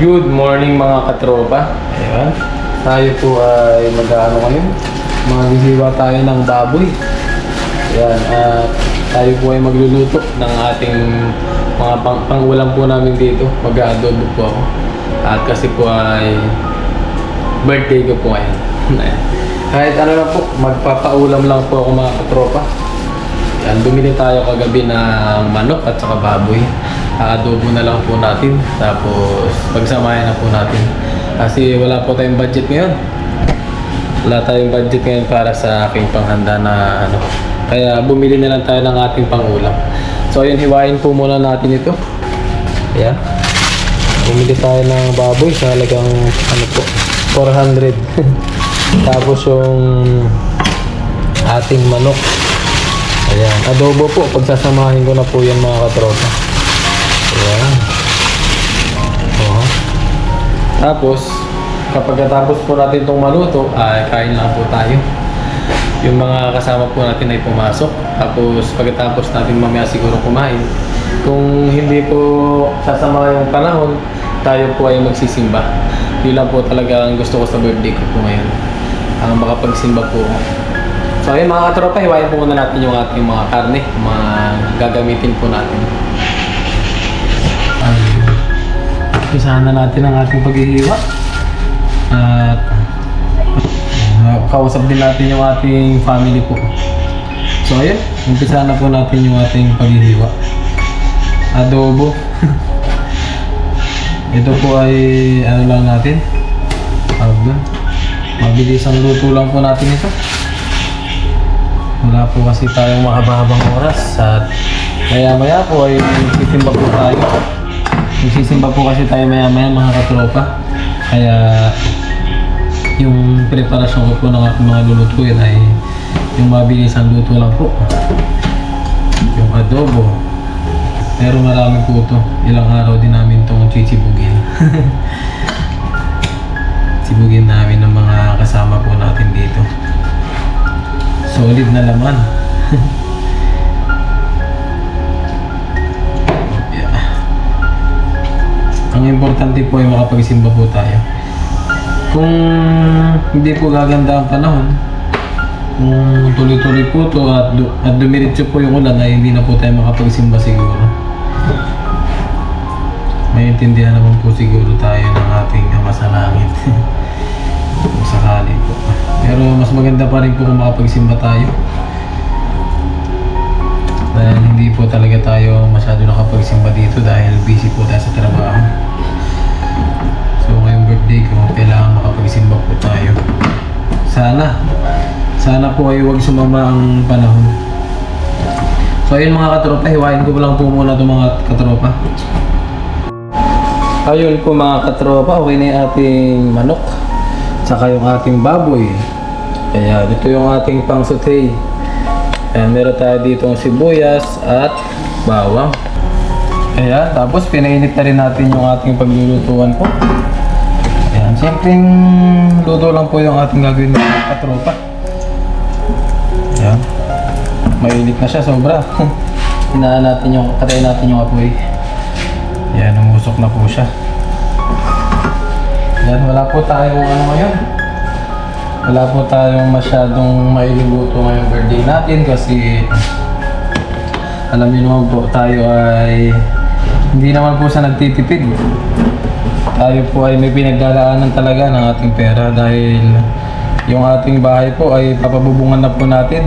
Good morning mga katropa. Ayan. Tayo po ay mag-ano ngayon. Maghihiwa tayo ng baboy. Ayan. At tayo po ay magluluto ng ating mga pang-ulam po namin dito. Mag-adobo po ako. At kasi po ay birthday ko po ngayon. Ayan. Kahit ano lang po, magpapaulam lang po ako mga katropa. Ayan. Bumili tayo kagabi ng manok at saka baboy. Adobo na lang po natin, tapos pagsamahin na po natin kasi wala po tayong budget ngayon. Wala tayong budget ngayon para sa aking panghanda na ano, kaya bumili na lang tayo ng ating pangulam. So ayun, hiwain po muna natin ito. Ayan, bumili tayo ng baboy sa halagang ano po, 400. Tapos yung ating manok, ayan, adobo po, pagsasamahin ko na po yan mga katropa. Ayan. Tapos, kapag natapos po natin itong maluto, ay kain lang po tayo. Yung mga kasama po natin ay pumasok. Tapos, pagkatapos natin mamaya siguro kumain. Kung hindi po sasama yung panahon, tayo po ay magsisimba. Yun lang po talaga ang gusto ko sa birthday ko po ngayon. Ang makapagsimba po. So, ayun mga katropa, hiwain po muna natin yung ating mga karne, mga gagamitin po natin. Umpisahan na natin ang ating paghihiwa at kausap din natin yung ating family po. So ayun, umpisahan na po natin yung ating paghihiwa. Adobo. Ito po ay ano lang natin, mabilis ang luto lang po natin ito. Wala po kasi tayong mahaba-habang oras at maya-maya po ay titimba po tayo. Magsisimba po kasi tayo maya-maya mga katropa. Kaya yung preparasyon ko po ng aking mga lulutuin ay yung mabilis ang luto lang po. Yung adobo. Pero marami po ito. Ilang araw din namin itong chichibugin. Sibugin namin ng mga kasama po natin dito. Solid na laman. Ang importante po ay makapagsimba po tayo. Kung hindi po gaganda ang panahon, kung tuloy-tuloy po ito at dumiritso po yung ulan, ay hindi na po tayo makapagsimba siguro. Maintindihan naman po siguro tayo ng ating Ama sa Langit. Kung sakali po. Pero mas maganda pa rin po kung makapagsimba tayo. Dahil hindi po talaga tayo masyado nakapagsimba dito dahil busy po tayo sa trabaho. So ngayong birthday ko, kailangan makapagsimba po tayo. Sana po ay huwag sumama ang panahon. So ayun mga katropa, hiwain ko lang po muna itong mga katropa. Ayun po mga katropa, okay na yung ating manok saka yung ating baboy. Kaya dito yung ating pang saute. Ayan, meron tayo dito ng sibuyas at bawang. Ayan, tapos pinainit na rin natin yung ating paglulutuan po. Ayan, simpleng luto lang po yung ating gagawin ng katropa. Ayan, mainit na siya sobra. Hinaan natin yung, katayin natin yung apoy. Ayan, umusok na po siya. Ayan, wala po tayong ano ngayon. Wala po tayong masyadong maililuto ngayong birthday natin kasi alam niyo naman po tayo ay hindi naman po sa nagtitipid. Tayo po ay may pinagdadaanan talaga ng ating pera dahil yung ating bahay po ay papabubungan na po natin.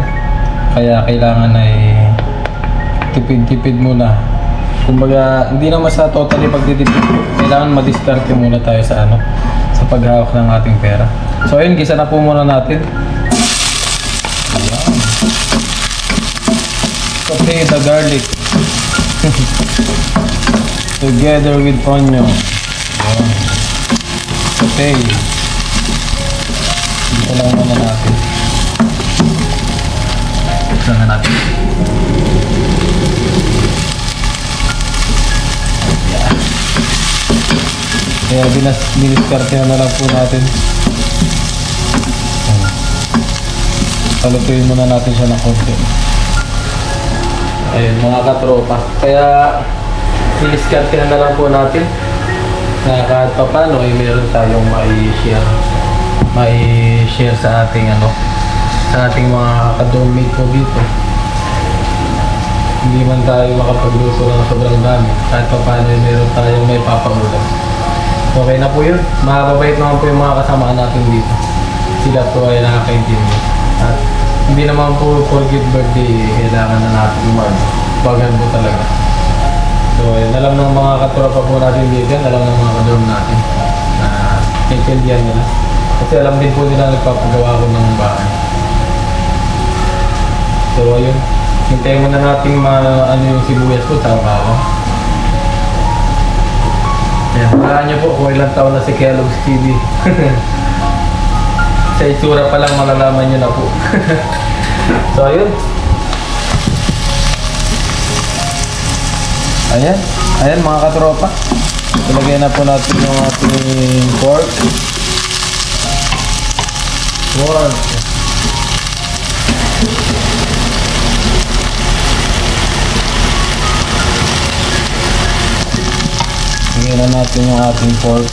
Kaya kailangan ay tipid-tipid muna. Kumbaga hindi naman sa totally pagtitipid, kailangan madiskarte muna tayo sa ano, sa paghawak ng ating pera. So ayun, gisa na po muna natin. Ayan. Saute the garlic together with onion. Ayan. Saute. Ito lang muna natin. Buksan na natin. Ayan. Kaya diniskarte na lang po natin. Palutuin muna natin siya ng konti. Ayun mga katropa. Kaya diniskartehan na lang po natin. na kahit pa paano ay meron tayong mai-share sa ating sa ating mga ka-dormmate po dito. Hindi man tayo makapagluto ng sobrang dami, kahit pa paano ay meron tayong may papaulam. Okay na po yun. Makakabait naman po yung mga kasama natin dito. Sila po ay nakakaintindi. At hindi naman po forget birthday, kailangan na natin bagan po talaga. So ayun, alam ng mga katropa po natin dito, alam ng mga kadorm natin na naintindihan nila. Kasi alam din po nila nagpapagawa ko ng bahay. So ayun, hintayin muna natin yung sibuyas po, tama ako. Ayan, malaan niyo po kung ilang taon na si Kellogg's TV. Sa itsura pa lang malalaman niyo na po. So ayun. Ayan mga katropa. Ilagay na po natin yung ating pork. Ilagay na natin yung ating pork.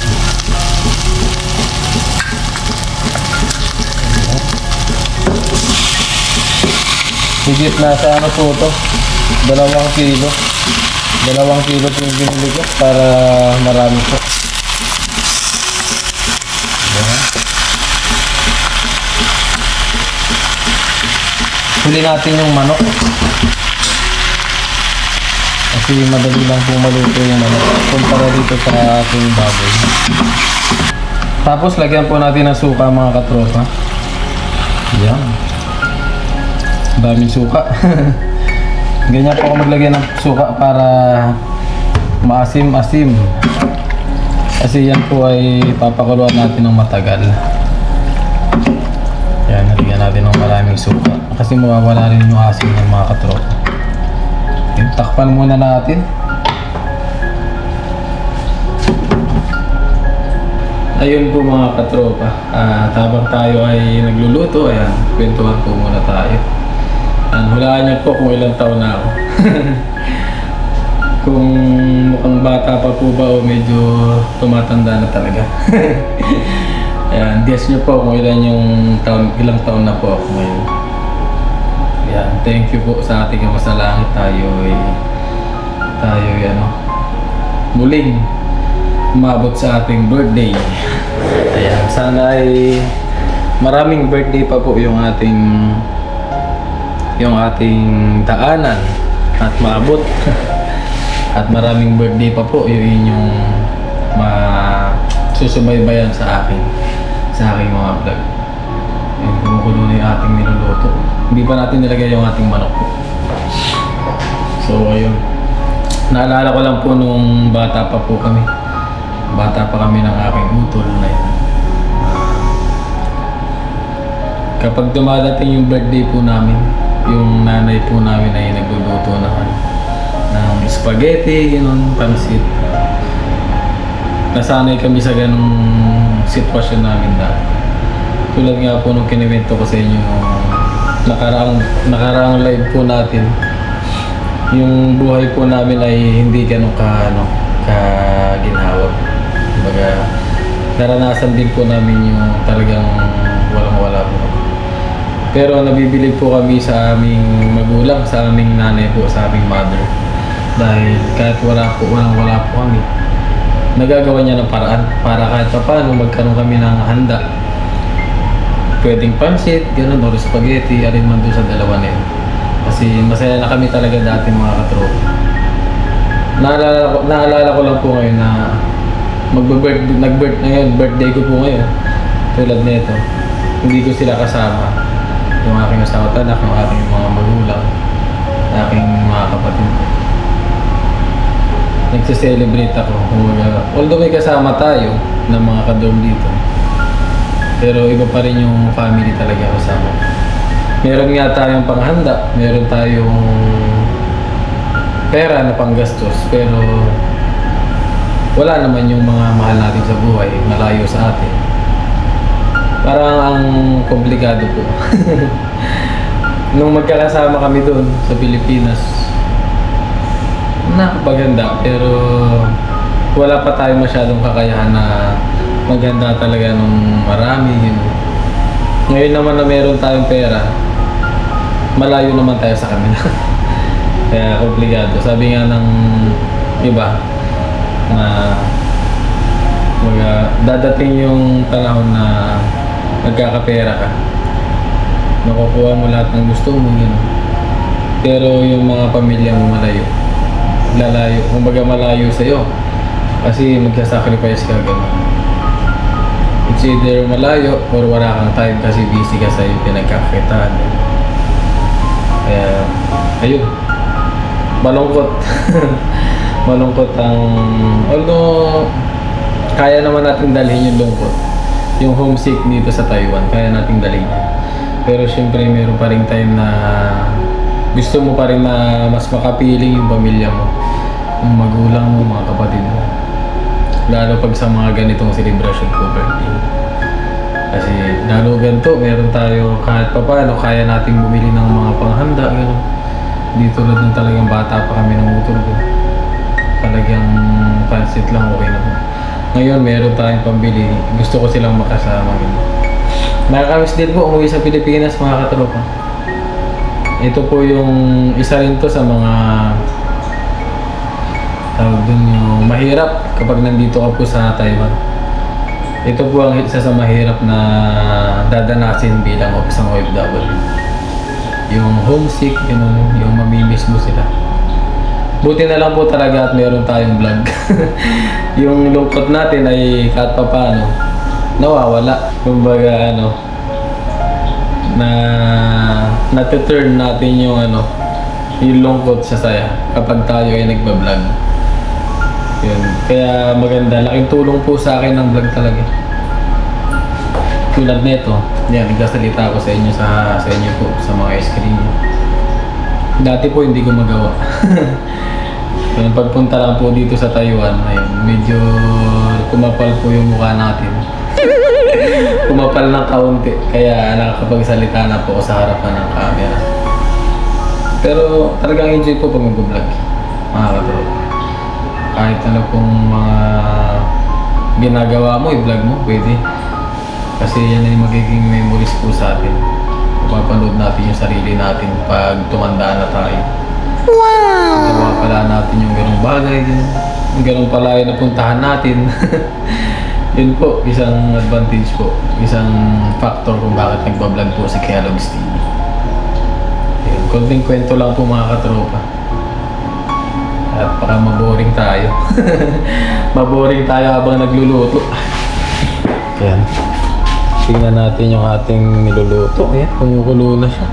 Higit na sa po ito, 2 kilo. 2 kilo po yung binili ko para marami po. Huli natin yung manok. Kasi madali lang po maluto yung manok kumpara dito sa ating baboy. Tapos lagyan po natin ng suka mga katropa. Yan. Daming suka. Ganyan po ako maglagay ng suka para maasim-asim. Kasi yan po ay papakuluan natin ng matagal. Yan, nalagyan natin ng maraming suka. Kasi mawawala rin yung asim ng mga katropa. Yan, takpan muna natin. Ayun po mga katropa. Habang tayo ay nagluluto, ayan, kwentuhan po muna tayo. Hulaan niyo po kung ilang taon na ako. Kung mukhang bata pa po ba o medyo tumatanda na talaga. Ayan, guess niyo po kung ilang taon na po ako ngayon. Ayan, thank you po sa ating Ama sa Langit. Tayo muling umabot sa ating birthday. Ayan, sana ay maraming birthday pa po yung ating daanan at maabot. At maraming birthday pa po yung inyong masusubaybayan sa aking mga vlog. Ayan, kumukulo na yung ating niluluto. Hindi pa natin nilagay yung ating manok po. So ayun, naalala ko lang po nung bata pa kami ng aking utol na yun. Kapag dumadating yung birthday po namin, yung nanay po namin ay nagluluto ng spaghetti, pansit. Nasanay kami sa ganung sitwasyon namin dati. Tulad nga po nung kiniwento ko sa inyo nakaraang live po natin, yung buhay po namin ay hindi ganun kaginhawag. Kumbaga, naranasan din po namin yung talagang walang-wala po. Pero nabibilib po kami sa aming magulang, sa aming nanay po, sa aming mother. Dahil kahit walang wala po kami, nagagawa niya ng paraan para kahit paano magkaroon kami ng handa. Pwedeng pansit, ganun, or spaghetti, alin man doon sa dalawa na yun. Kasi masaya na kami talaga dati mga katropa. Naalala ko lang po ngayon na birthday ko po ngayon. Tulad nito, hindi ko sila kasama. Yung aking asawa at anak, yung aking mga magulang, aking mga kapatid ko. Nagse-celebrate ako. Although may kasama tayo ng mga kadorm dito, pero iba pa rin yung family talaga kasama. Meron nga tayong panghanda, meron tayong pera na panggastos, pero wala naman yung mga mahal natin sa buhay, malayo sa atin. Parang ang komplikado po. Nung magkakasama kami doon sa Pilipinas, nakapaganda, pero wala pa tayo masyadong kakayahan na maganda talaga nung marami, yun. Ngayon naman na meron tayong pera, malayo naman tayo sa kanila. Kaya komplikado. Sabi nga ng iba na dadating yung panahon na magkakapera ka, makukuha mo lahat ng gusto mo, yun. Pero yung mga pamilya mo lalayo, kumbaga malayo sa'yo kasi magsasacrifice ka, gano'n. It's either malayo or wala kang time kasi busy ka sa yung pinagkakitaan. Kaya ayun, malungkot. Malungkot ang, although kaya naman natin dalhin yung lungkot, yung homesick dito sa Taiwan, kaya natin dalhin. Pero syempre meron pa rin time na gusto mo pa rin na mas makapiling yung pamilya mo, yung magulang mo, mga kapatid mo, lalo pag sa mga ganitong celebration ko, birthday. Kasi lalo ganito, meron tayo kahit pa paano, kaya nating bumili ng mga panghanda, gano'n. Di tulad ng talagang bata pa kami ng utol ko, talagang pansit lang, okay naman. Ngayon meron tayong pambili, gusto ko silang makasama. Nakakamiss din po umuwi sa Pilipinas, mga katropa. Ito po yung isa rin to sa mga tawag dun, yung mahirap kapag nandito ka po sa Taiwan. Ito po ang isa sa mahirap na dadanasin bilang isang OFW. Yung homesick, yung mamimiss mo sila. Buti na lang po talaga at meron tayong vlog. Yung lungkot natin ay kahit pa paano nawawala. Kumbaga nati-turn natin yung yung lungkot sa saya kapag tayo ay nagba-vlog. Yun. Kaya maganda, laking tulong po sa akin ng vlog talaga. Tulad nito, yan, nagsasalita ako sa inyo sa inyo po, sa mga screen nyo. Dati po hindi ko magawa. Yung pagpunta lang po dito sa Taiwan, ayun, medyo kumapal po yung mukha natin. Kumapal ng kaunti, kaya nakakapagsalita na po sa harapan ng camera. Pero talagang enjoy po pag mag-vlog, mga katropa. Kahit ano pong mga ginagawa mo, i-vlog mo, pwede. Kasi yan ay magiging memories po sa atin. Mapapanood natin yung sarili natin pag tumanda na tayo. Wow! Gawa pala natin yung ganong bagay, yung ganong pala yung napuntahan natin. Yun po, isang advantage po, isang factor kung bakit nagbablog po si Kellogg's TV. Yun, konting kwento lang po, mga katropa. At baka maboring tayo. Maboring tayo habang nagluluto. Yan. Tingnan natin yung ating niluluto. Ayan, kumukulo na siya.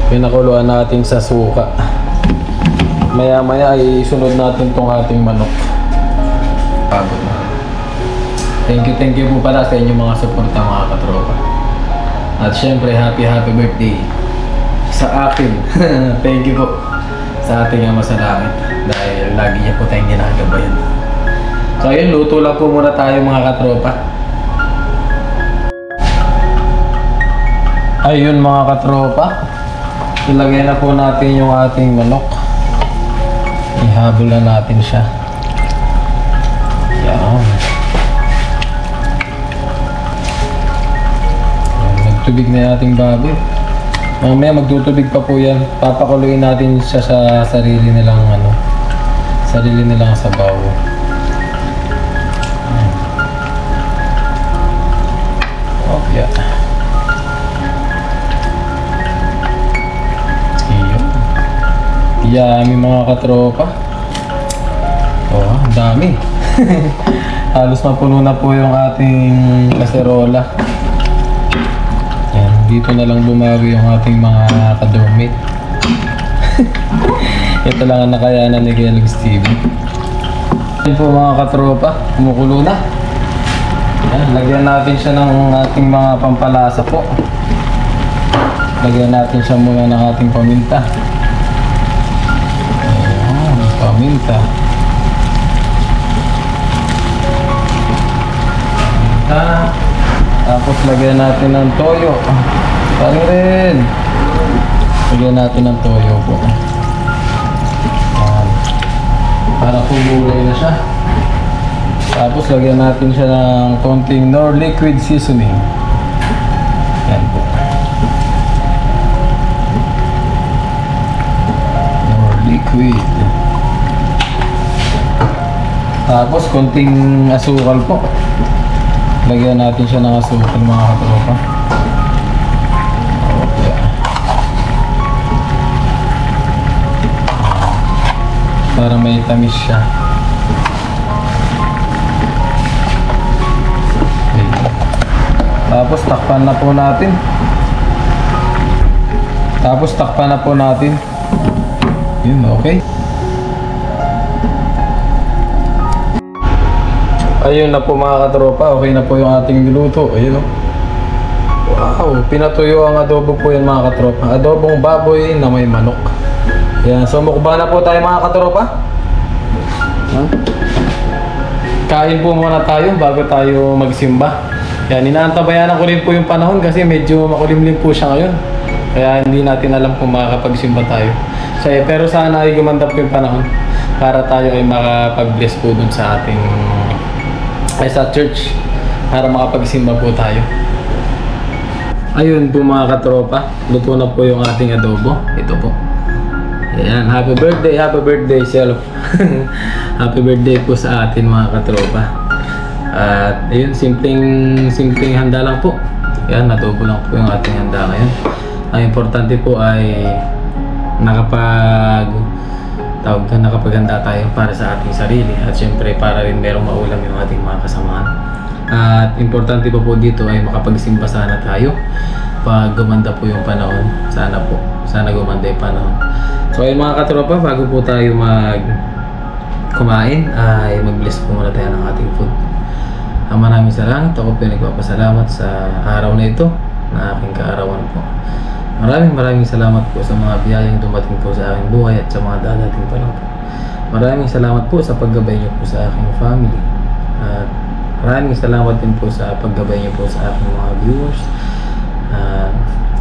Pinakuluan natin sa suka. Maya-maya ay isunod natin tong ating manok. Pagod na. Thank you po pala sa inyong mga suporta, mga katropa. At syempre, happy birthday sa akin. Thank you po sa ating Ama sa Langit dahil lagi niya po tayong ginagabayan. So ayun, luto lang po muna tayo, mga katropa. Ayun, mga katropa, ilagay na po natin yung ating manok. Ihabol na natin siya. Yan. Nagtubig na yung ating baboy. Mamaya magtutubig pa po yan. Papakuluin natin siya sa sarili nilang sabaw. Oh, yeah. Yummy, mga katropa. Oh, ang dami. Halos mapuno na po yung ating kaserola. Yan, dito na lang bumawi yung ating mga ka-dormmate. Ito lang ang nakayanan ni Kellogg's TV. Yan po, mga katropa, kumukulo na. Yan, lagyan natin siya ng ating mga pampalasa po. Lagyan natin siya muna ng ating paminta. Paminta. Tapos lagyan natin ng toyo. Paano rin? Lagyan natin ng toyo po. Yan. para kumulay na siya. Tapos lagyan natin siya ng konting Knorr liquid seasoning. Yan po. Knorr liquid. Tapos konting asukal po. Lagyan natin siya ng asukal mga katropa. Okay. Para may tamis siya. Tapos takpan na po natin. Yun, okay. Ayun na po mga katropa, okay na po yung ating niluto. Ayun o. Wow, pinatuyo ang adobo po yan mga katropa. Adobong baboy na may manok. Yan, so mukbang na po tayo mga katropa. Kain po muna tayo bago tayo magsimba. Yan, inaantabayanan ko rin po yung panahon kasi medyo makulimlim po siya ngayon. Kaya hindi natin alam kung makakapagsimba tayo. So, pero sana ay gumanda po yung panahon para tayo ay makapag-bless po dun sa ating sa church para makapagsimba po tayo. Ayun po mga katropa, luto na po yung ating adobo. Ito po. Ayan, happy birthday self. Happy birthday po sa atin mga katropa. At ayun, simpleng handa lang po. Yan, adobo lang po yung ating handa ngayon. Ang importante po ay nakapaghanda tayo para sa ating sarili. At syempre para rin merong maulam yung ating mga kasamahan. At importante po dito ay makapagsimba sana tayo pag gumanda po yung panahon. Sana gumanda yung panahon. So ayun mga katropa, bago po tayo kumain ay mag-bless po muna tayo ng ating food. Maraming salamat. Ako po nagpapasalamat sa araw na ito na aking kaarawan po. Maraming salamat po sa mga biyayang dumating po sa aking buhay at sa mga dadating pa lang po. Maraming salamat po sa paggabay niyo po sa aking family. At maraming salamat din po sa paggabay niyo po sa aking mga viewers.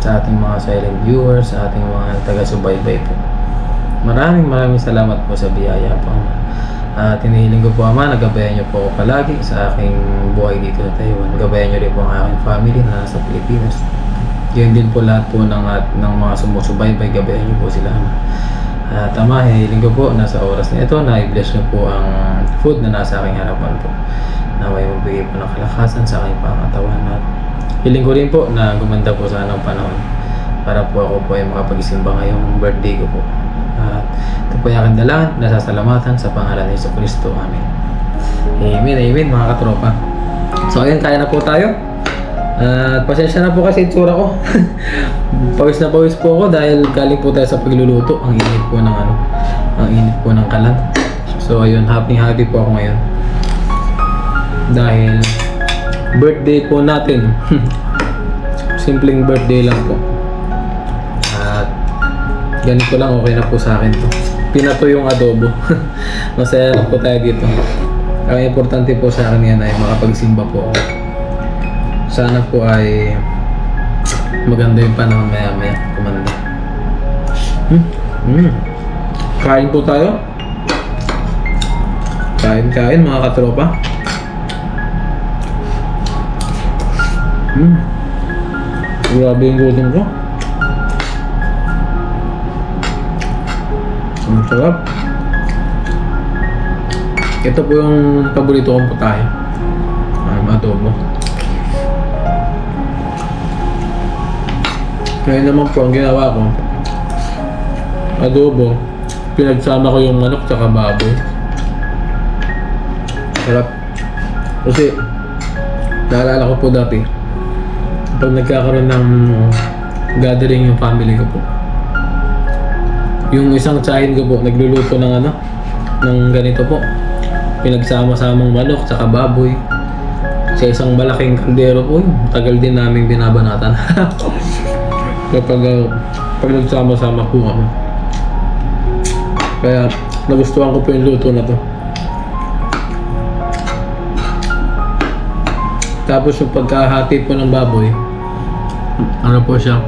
Sa ating mga silent viewers, sa ating mga taga-subaybay po. Maraming salamat po sa biyaya po. At hinihiling ko po Ama, nagabayan niyo po ako palagi sa aking buhay dito sa Taiwan. Gabayan niyo rin po ang aking family na nasa Pilipinas. Ganyan din po lahat po ng mga sumusubaybay, gabayan niyo po sila Ama. At Ama, hinihiling ko po na sa oras na ito na i-bless niyo po ang food na nasa aking harapan po. Na may magbigay po ng kalakasan sa aking pangatawan. At hiling ko rin po na gumanda po sana ang panahon para po ako po ay makapag-isimba ngayong birthday ko po. At ito po yung aking dalangin, nasasalamatan sa pangalan ni Jesucristo. Amen. Amen mga katropa. So ayun, kaya na po tayo. At pasensya na po kasi itsura ko. Pawis na pawis po ako dahil galing po tayo sa pagluluto. Ang init po ng kalan. So ayun, happy po ako ngayon dahil birthday po natin. Simpleng birthday lang po. At ganito lang, okay na po sa akin to. Pinato yung adobo. Masaya lang po tayo dito. Ang importante po sa akin yan ay makapagsimba po ako. Sana po ay maganda yung panahon maya kumanda. Kain po tayo. Kain mga katropa. Grabe yung gutom ko. Ang sarap. Ito po yung paborito kong putahe. Adobo. Kaya naman po ang ginawa ko, adobo, pinagsama ko yung manok tsaka baboy. Sarap. Kasi naalala ko po dati, pag nagkakaroon ng gathering yung family ko po, yung isang tsahin ko po, nagluluto ng ng ganito po. Pinagsama-samang manok tsaka baboy sa isang malaking kaldero po. Tagal din namin binabanatan. Kapag nagsama-sama po kami. Kaya nagustuhan ko po yung luto na to. Tapos yung pagkahati po ng baboy, ano po siya,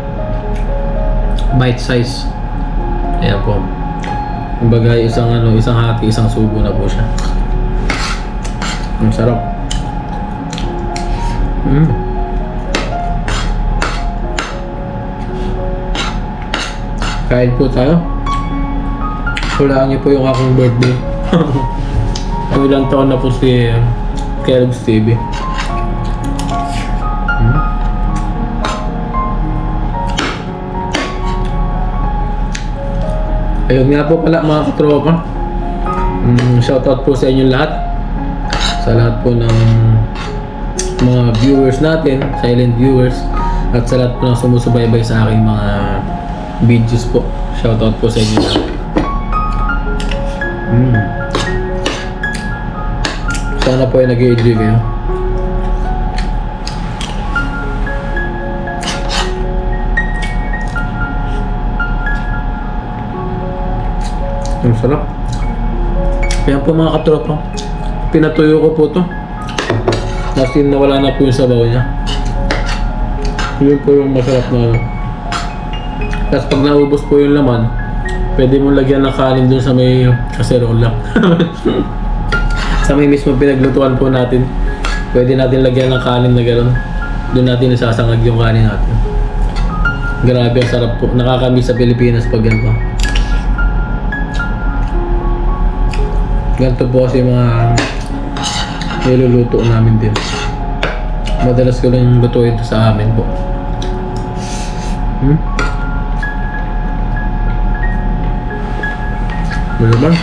bite size. Ayan po. Kumbaga isang hati, isang subo na po siya. Ang sarap. Kain po tayo. Hulaan niyo po yung aking birthday. Ang ilang taon na po si Kellogg's TV. Ayun nga po pala mga katropa. Shoutout po sa inyo lahat. Sa lahat po ng mga viewers natin, silent viewers, at sa lahat po ng sumusubaybay sa aking mga videos po. Shoutout po sa inyo lahat. Sana po ay nag-i-enjoy kayo. Ang sarap. Kaya po mga katropa, pinatuyo ko po to. Kasi nawala na po yung sabaw niya. Yun po yung masarap na. Tapos pag naubos po yung laman, pwede mo lagyan ng kanin dun sa may kaserola. Sa may mismo pinaglutuan po natin, pwede natin lagyan ng kanin na gano'n. Doon natin isasangag yung kanin natin. Grabe ang sarap po. Nakakamiss sa Pilipinas pag ganito. Ganito po kasi mga niluluto namin din. Madalas ko lang lutuin ito sa amin po. Ano ba?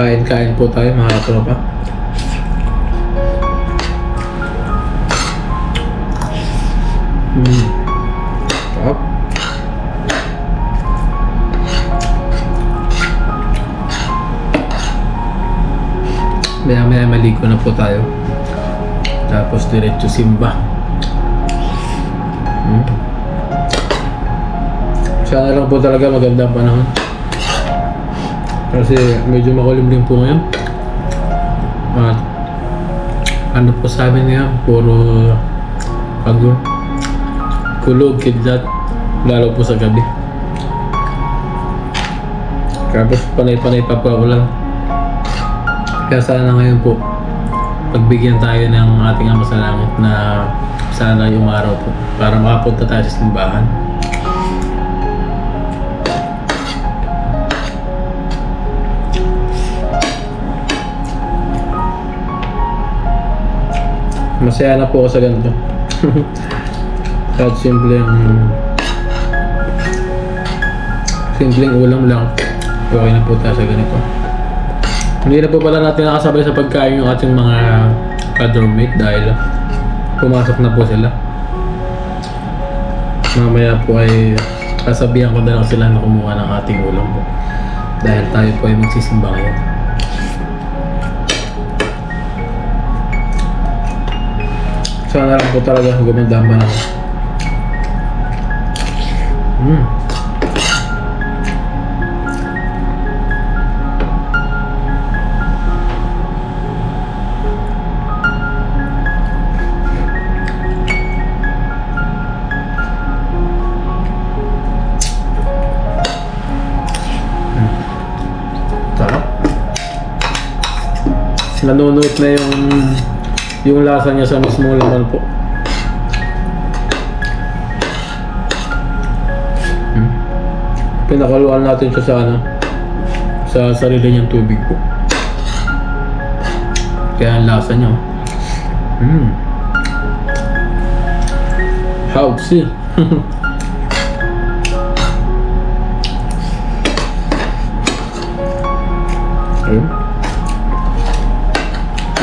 Kain-kain po tayo mga katropa. Sarap. Maya-maya maligo na po tayo. Tapos diretso simba. Sana lang po talaga maganda ang panahon. Kasi medyo makulimlim po ngayon. At ano po sabi niya, puro kulog, kidlat, lalo po sa gabi. Tapos panay-panay pa po ulan. Kaya sana ngayon po pagbigyan tayo ng ating Ama sa Langit na sana yung araw po para makapunta tayo sa simbahan. Masaya na po ako sa ganito. Kahit simpleng ulam lang, okay na po tayo sa ganito. Hindi na po pala natin nakasabay sa pagkain yung ating mga ka-dormmate dahil pumasok na po sila. Mamaya po ay kasabihan ko na lang sila na kumuha ng ating ulam po dahil tayo po ay magsisimba ngayon. Sana lang po talaga gumanda ang panahon. Sarap. Nanunuot na yung lasa niya sa mismo laman po. Pinakaluan natin siya sa sarili niyang tubig po. Kaya ang lasa niya. Hausi. Ayun.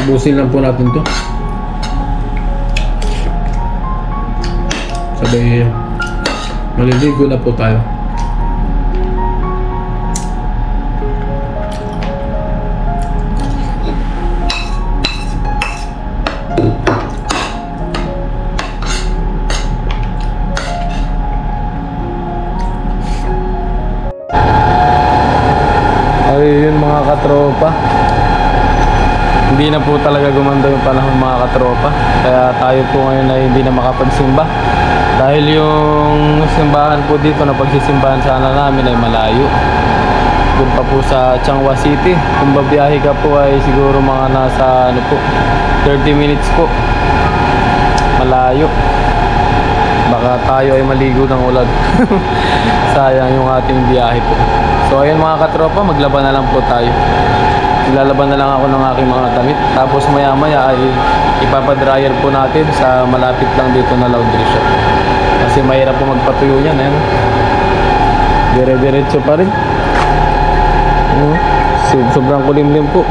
Ubusin lang po natin to. Sabay maliligo na po tayo. po talaga gumanda yung panahon mga katropa. Kaya tayo po ngayon ay hindi na makapagsimba. Dahil yung simbahan po dito na pagsisimbahan sana namin ay malayo. Doon pa po sa Changhua City. Kung babiyahe ka po ay siguro mga nasa 30 minutes po. Malayo. Baka tayo ay maligo ng ulan. Sayang yung ating biyahe po. So ayun mga katropa, maglaban na lang po tayo. Ilalaba na lang ako ng aking mga damit. Tapos maya maya ay ipapadryer po natin sa malapit lang dito na laundry shop. Kasi mahirap po magpatuyo yan. Dire-diretso pa rin. Sobrang kulimlim po.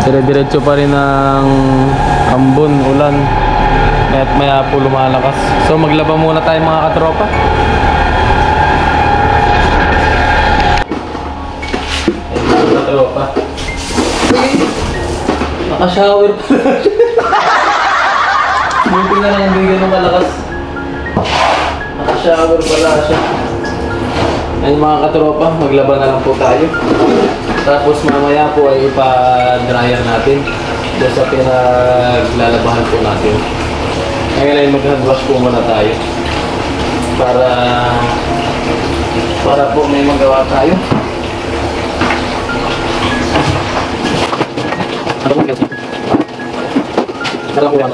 Dire-diretso pa rin ng ambon, ulan. Kaya't maya po lumalakas. So maglaba muna tayo mga katropa. Katropa. Naka-shower pala siya. Buti na lang hindi ganun kalakas. Naka-shower pala siya. Ayun mga katropa, maglaba na lang po tayo. Tapos mamaya po ay ipa-dryer natin doon sa pinaglalabahan po natin. Ngayon ay mag-handwash po muna tayo para po may magawa tayo. Ano po kasi? Ano po yan?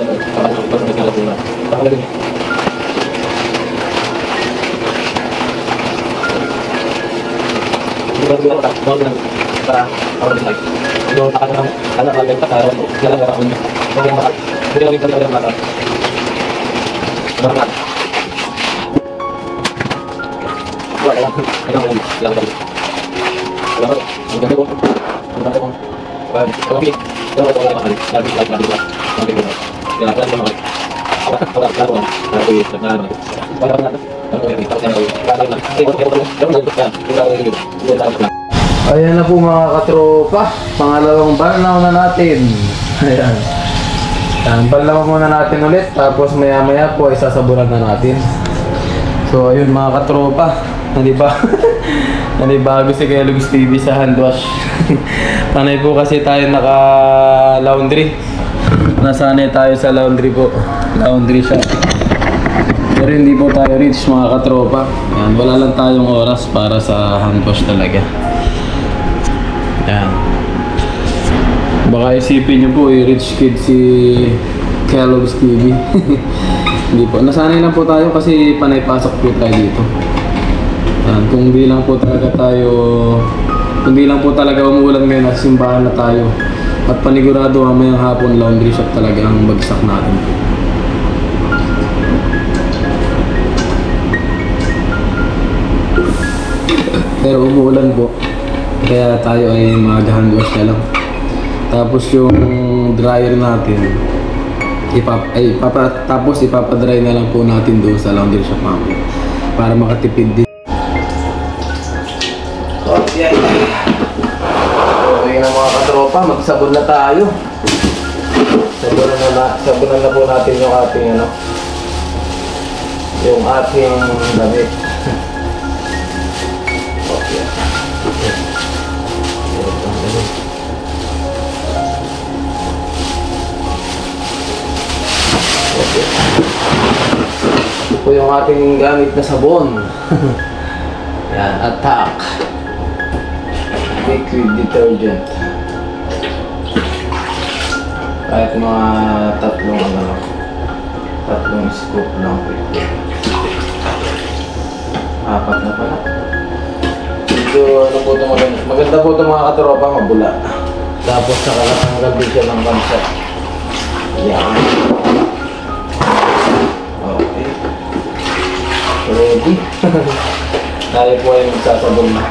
Ayan na po mga katropa, pangalawang banlaw na natin. Ayan. Banlaw muna natin ulit, tapos maya maya po ay sasaburan na natin. So ayun mga katropa, nanibago si Kuya Lugs TV sa handwash. Panay po kasi tayo naka-laundry. Nasanay tayo sa laundry po, laundry shop. Pero hindi po tayo rich mga katropa. Ayan, wala lang tayong oras para sa handwash talaga. Ayan. Baka isipin nyo po, rich kid si Kellogg's TV. Hindi po. Nasanay lang po tayo kasi panay pasok po tayo dito. Ayan. Kung di lang po talaga umuulan ngayon at simbahan na tayo. At panigurado mamayang hapon laundry shop talaga ang bagsak natin. Pero umuulan po. Kaya tayo ay mag-handwash na lang. Tapos yung dryer natin, tapos ipapadry na lang po natin doon sa laundry shop namin para makatipid din. Okay. Okay na mga katropa, magsabon na tayo. Sabunan na po natin yung ating yung ating damit. Okay. Ito po yung ating gamit na sabon. Yan, Attack liquid detergent. Kahit mga tatlong scoop lang. Apat na pala. So ano po ito maganda po ito mga katropa, mabula. Tapos nakalanggal din siya ng bansa. Yan. Okay. Ready. Tayo po ay magsasabon na.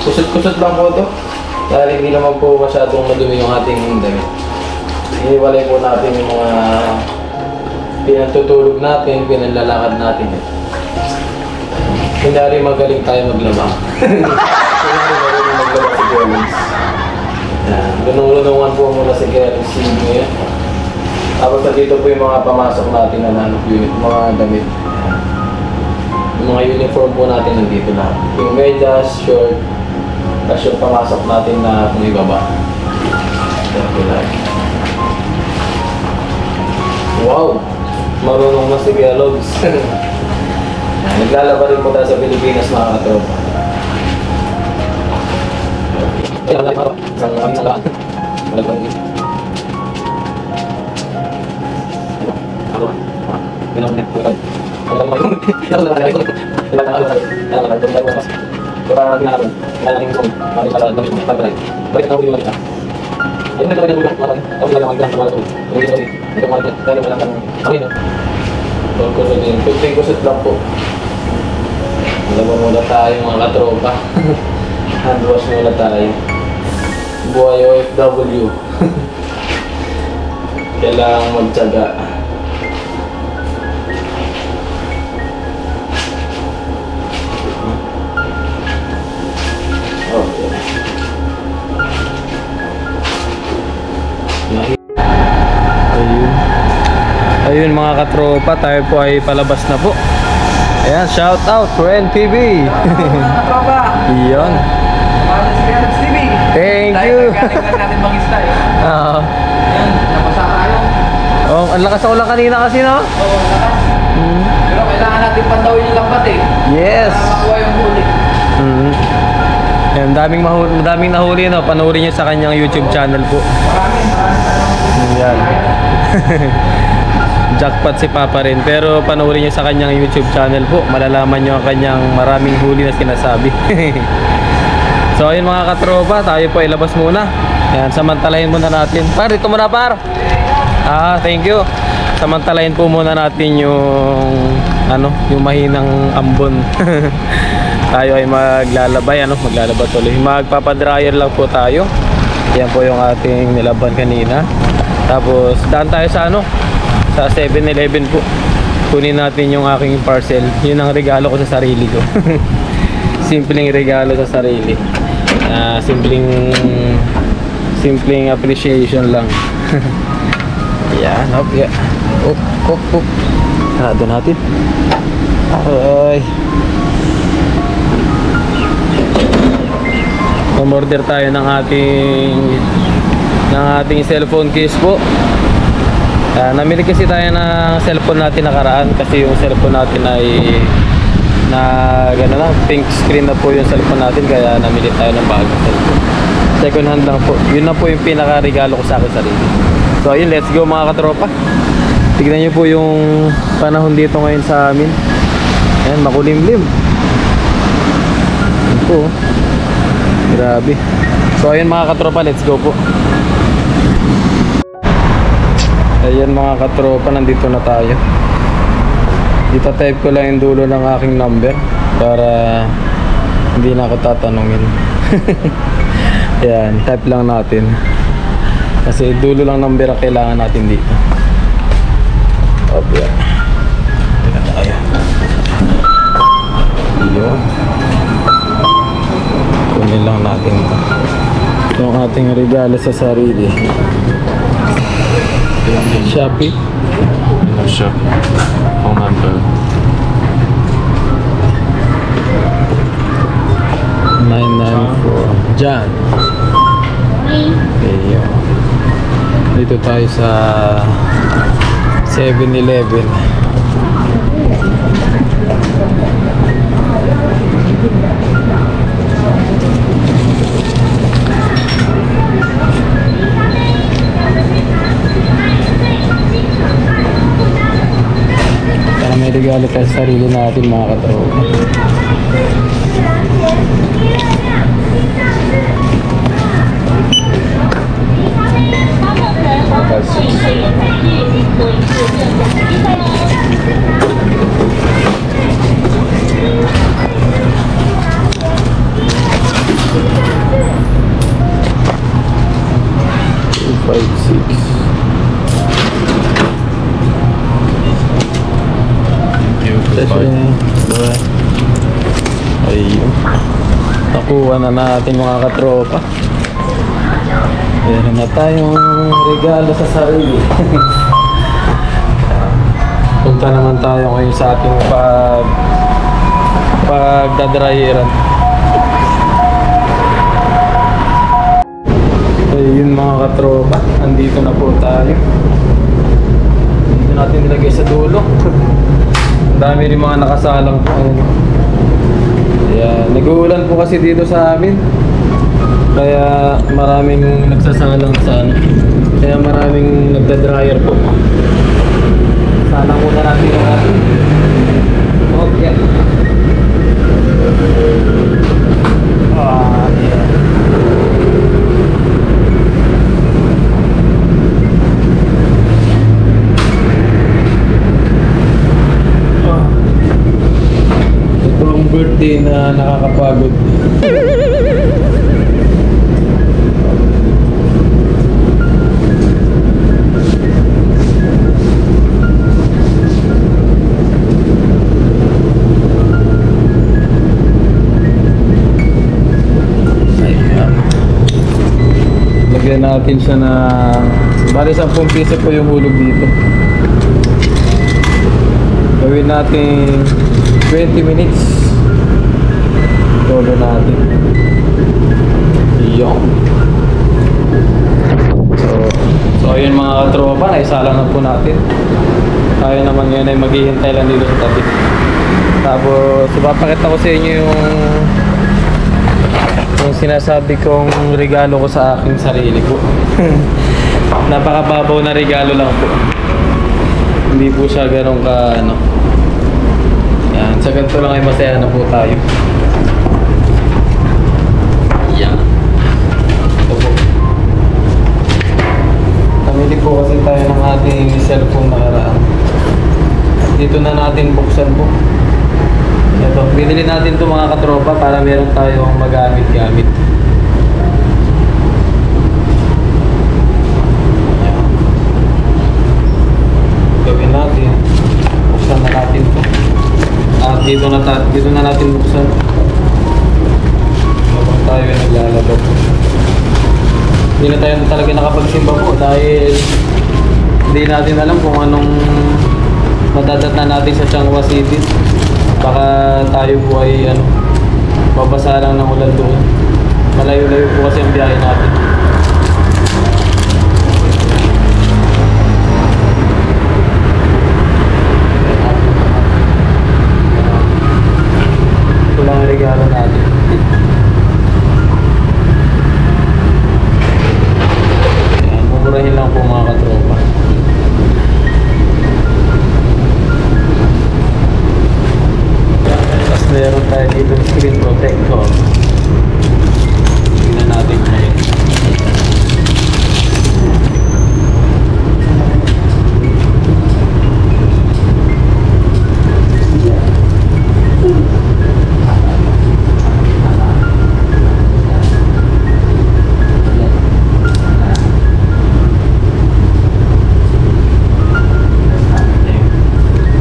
Kusot-kusot lang po ito. Dahil hindi naman po masyadong madumi yung ating damit. Iniwalay po natin yung mga pinatutulog natin, pinanlalakad natin. Kunyari magaling tayo maglaba. Kunyari magaling maglaba si Gerlins. Lunong-lunongan po muna si Gerlins ngayon. Tapos dito po yung mga pamasok natin na unit, mga damit. Yung mga uniform po natin nandito na. Yung medyas, short, tapos yung pamasok natin na kung ibaba. Wow! Marunong na si Kuya Logs. Naglalaba rin po tayo sa Pilipinas, mga katropa. Kusot lang po. Malabang muna tayo, mga katropa. Hand wash muna tayo. Buhay OFW. Kailangan magtyaga. Okay. Ayun mga katropa, tayo po ay palabas na po. Ayan, shout out to NTV. Katropa. Iyon. Si Alex TV. Thank you. Galing lang natin mag-isla eh. Oo. Ayan, nabasa tayo. Oh, ang lakas ng ulan kanina kasi, no? Oo, lakas. Pero kailangan natin pandawin yung lambat eh. Yes. Para makuha yung huli. Ayan, daming nahuli, no? Panoorin niyo sa kanyang YouTube channel po. Maraming Ayan. Jackpot si Papa rin. Pero panoorin niyo sa kanyang YouTube channel po. Malalaman niyo ang kanyang maraming huli na sinasabi. So ayun mga katropa, tayo po ilabas muna. Ayan, samantalahin muna natin. Par, dito muna par. Thank you. Samantalahin po muna natin yung yung mahinang ambon. Tayo ay maglalabay, maglalaba tuloy. Magpapadryer lang po tayo. Yan po yung ating nilaban kanina. Tapos daan tayo sa sa 7-Eleven po. Kunin natin yung aking parcel. Yun ang regalo ko sa sarili ko. Simpleng regalo sa sarili. Simpleng appreciation lang. Yan, yeah. Up. Sarado natin. Ay. Umorder tayo ng ating cellphone case po. Namili kasi tayo ng cellphone natin nakaraan kasi yung cellphone natin ay pink screen na po yung cellphone natin, kaya namili tayo ng bagong cellphone. Second hand lang po. Yun na po yung pinaka-regalo ko sa akin sarili. So ayun, let's go mga katropa. Tignan nyo po yung panahon dito ngayon sa amin. Ayan, makulimlim. Ayan po. Grabe. So ayun mga katropa, let's go po. Ayan mga katropa, nandito na tayo. Ita-type ko lang yung dulo ng aking number para hindi na ako tatanungin. Ayan, type lang natin. Kasi dulo lang number ang kailangan natin dito. Okay. Ayan tayo. Ayan. Kunin lang natin ito. Yung ating regalo sa sarili. Shopee. Shopee. Phone number. 994 Jan. Ayan. Dito tayo sa 7-Eleven. Para may regalo tayo sa sarili natin mga katropa. Ayun. Nakuha na natin mga katropa. Meron na tayong regalo sa sarili. Punta naman tayo ngayon sa ating pagdadryeran. Ayun mga katropa, andito na po tayo. Dito natin nilagay sa dulo. Ang dami rin mga nakasalang po. Ayun. Ayan, nag-uulan po kasi dito sa amin. Kaya maraming nagsasalang sa ano. Kaya maraming nagda-dryer po. Salang muna natin yung ating. Okay. Yeah. Ito ang birthday na nakakapagod. Lagyan natin siya na bali 10 piso po yung hulog dito. Gawin natin 20 minutes. Todo natin. Yung. So ayun mga katropa, naisalang na po natin. Tayo naman ngayon ay maghihintay lang dito sa tabi. Tapos ipapakita ko sa inyo yung sinasabi kong regalo ko sa aking sarili ko. Napakababaw na regalo lang po. Hindi po siya ganun ka ano. Yan, sa ganito lang ay masaya na po tayo. Yan. Ito po. Namili po kasi tayo ng ating cellphone nakaraan. Dito na natin buksan po. Ito, binili natin ito mga katropa para meron tayong magamit-gamit. Gawin natin. Buksan na natin ito. At dito na natin buksan. Habang tayo ay naglalaba po. Hindi na tayo talaga nakapagsimba po dahil hindi natin alam kung anong madadatnan natin sa Changhua City. Baka tayo po ay babasa lang ng ulan doon. Malayo-layo po kasi ang biyahe natin. Ito lang ang regalo natin. Ayan, mumurahin lang po mga katropa. Meron tayo dito screen protector. Tingnan natin ngayon.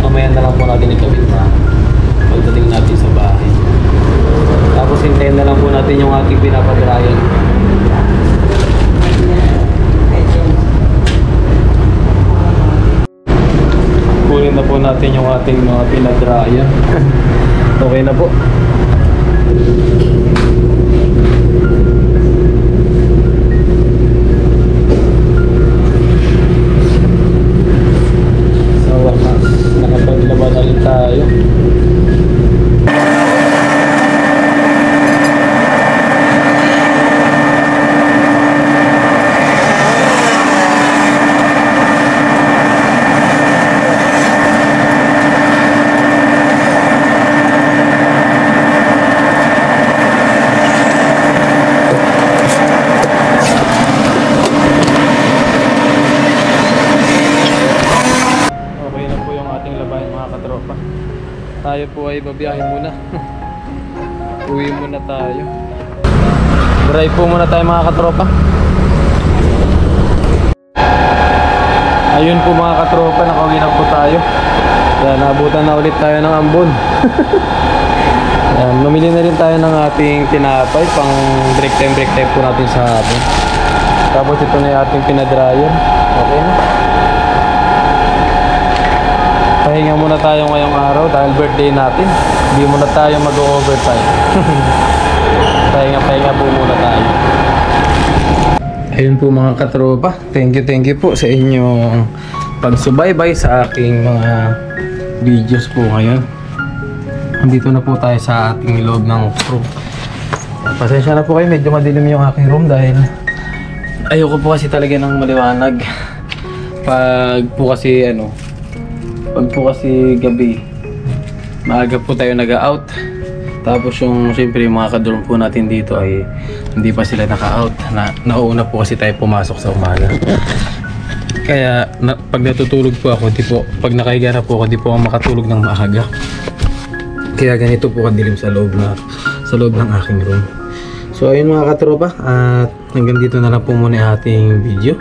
Mamaya na lang po natin ikabit na pagdating natin sa bahay. Tapos hintayin na lang po natin yung ating pinapadrayan. Kunin na po natin yung ating mga pinadrayan. Okay na po. Sa wakas, nakapaglaba na rin tayo. Tayo po ay babiyahin muna. Uwi muna tayo. Drive po muna tayo mga katropa. Ayun po mga katropa, nakauwi na po tayo. Yan, nabutan na ulit tayo ng ambon. Yan, mamili na rin tayo ng ating tinapay pang break time po natin sa hapon. Tapos ito na yung ating pinadrayan. Okay na. Pahinga muna tayo ngayong araw dahil birthday natin. Hindi muna tayo mag-overtime. Pahinga po muna tayo. Ayun po mga katropa, thank you po sa inyong pagsubaybay sa aking mga videos po ngayon. Andito na po tayo sa ating loob ng room. Pasensya na po kayo, medyo madilim yung aking room dahil ayoko po kasi talaga ng maliwanag. Pag po kasi gabi, maaga po tayo nag-out. Tapos yung siyempre yung mga kadorm po natin dito ay hindi pa sila naka-out. Nauuna po kasi tayo pumasok sa umaga. Kaya pag natutulog po ako, pag nakahiga na po ako, di po ako makatulog ng maaga. Kaya ganito po kadilim sa loob ng aking room. So ayun mga katropa, at hanggang dito na lang po muna yung ating video.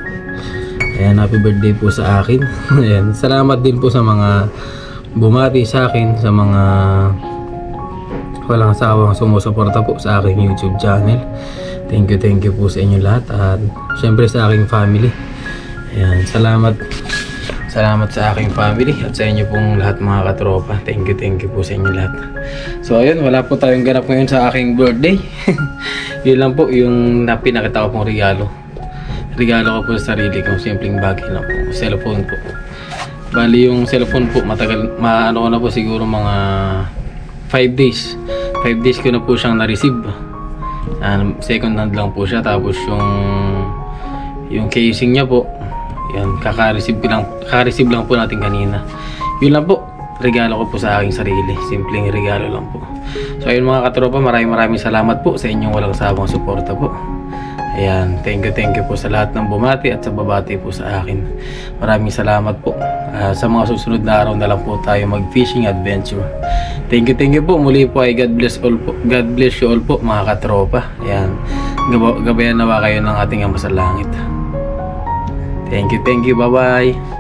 Ayan, happy birthday po sa akin. Ayan, salamat din po sa mga bumati sa akin, sa mga walang sawang sumusuporta po sa aking YouTube channel. Thank you po sa inyo lahat, at syempre sa aking family. Ayan, salamat sa aking family at sa inyo pong lahat mga katropa. Thank you po sa inyo lahat. So ayun, wala po tayong ganap ngayon sa aking birthday. Yun lang po yung pinakita ko pong regalo ko po sa sarili ko. Simpleng bagay lang po, cellphone po. Bali yung cellphone po matagal, ko na po siguro mga 5 days ko na po siyang na-receive. Second hand lang po siya. Tapos yung casing niya po, yan, kaka-receive lang po natin kanina. Yun lang po, regalo ko po sa aking sarili. Simpleng regalo lang po. So ayun mga katropa, maraming salamat po sa inyong walang sawang suporta po. Ayan, thank you po sa lahat ng bumati at sa babati po sa akin. Maraming salamat po. Sa mga susunod na araw na lang po tayo mag-fishing adventure. Thank you po. Muli po ay God bless you all po mga katropa. Ayan, gabayan nawa kayo ng ating Ama sa langit. Thank you, bye bye.